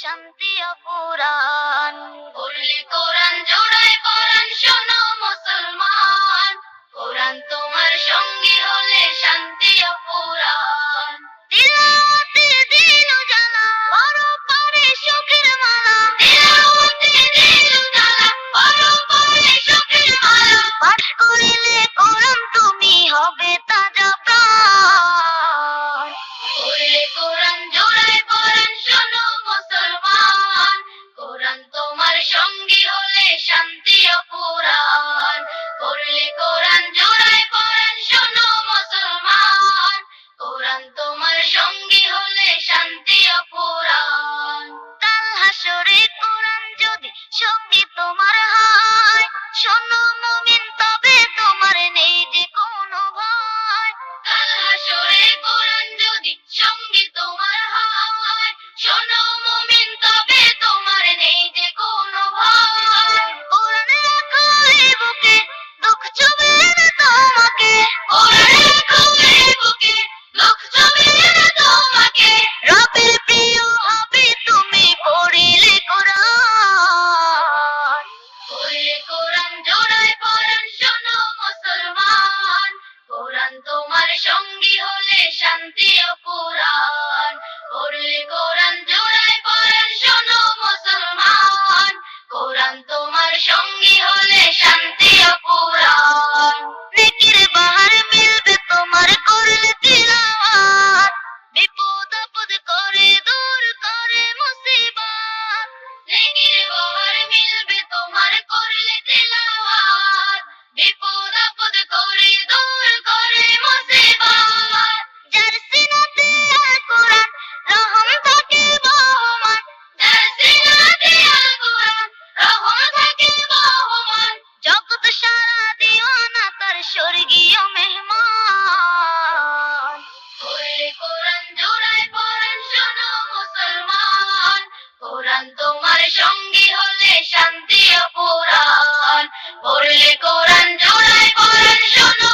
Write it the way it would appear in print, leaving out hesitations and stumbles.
শান্তি অপুরাণ। পড়লে কোরআন জোড়ায় পরাণ শোনো মুসলমান, কোরআন তোমার সঙ্গী হলে শান্তি অপুরাণ। তিলাওয়াতে দিল জ্বালা বড় পারে সুখের মালা, তিলাওয়াতে দিল জ্বালা বড় পারে সুখের মালা। পাঠ করিলে কোরআন তুমি হবে তাজা প্রাণ। পড়লে কোরআন জোড়ায় পরাণ শোনো মুসলমান, কোরআন তোমার সঙ্গী হলে শান্তি অপুরাণ। পড়লে কোরআন জোড়ায় পরাণ শোনো মুসলমান, কোরআন তোমার সঙ্গী হলে শান্তি অপুরাণ। কাল হাসরে কোরআন যদি সঙ্গী তোমার হয়, শোনো মুমিন তবে তোমার নেই যে কোনো ভয়। কাল হাসরে কোরআন যদি সঙ্গী তোমার হয়, শোনো মুমিন তবে তোমার নেই যে কোনো ভয়। কোরআন রাখো এই বুকে দুঃখ চুবে না তোমাকে, কোরআন রাখো এই বুকে দুঃখ চুবে না তোমাকে। রবের প্রিয় হবে তুমি পড়িলে কোরআন। পড়লে কোরআন জোড়ায় পরাণ শোনো মুসলমান, কোরআন তোমার সঙ্গী হলে শান্তি অপুরাণ। পড়লে কোরআন জোড়ায় পরাণ শোনো মুসলমান, কোরআন তোমার সঙ্গী হলে শান্তি অপুরাণ। নেকির বাহার মিলবে তোমার করলে তিলাওয়াত, বিপদ আপদ করে দূর করে মুসিবত। নেকির বাহার মিলবে তোমার করলে তিলাওয়াত, বিপদ আপদ করে দূর করে মুসিবত। যার সিনাতে আল কোরআন রহম থাকে বহমান, যার সিনাতে আল কোরআন রহম থাকে বহমান। জগৎ সারা দিওয়ানা তার স্বর্গীয় মেহমান। পড়লে কোরআন জোড়ায় পরাণ শোনো মুসলমান, কোরআন তোমার সঙ্গী হলে শান্তি অপুরাণ। পড়লে কোরআন জোড়ায় পরাণ শোনো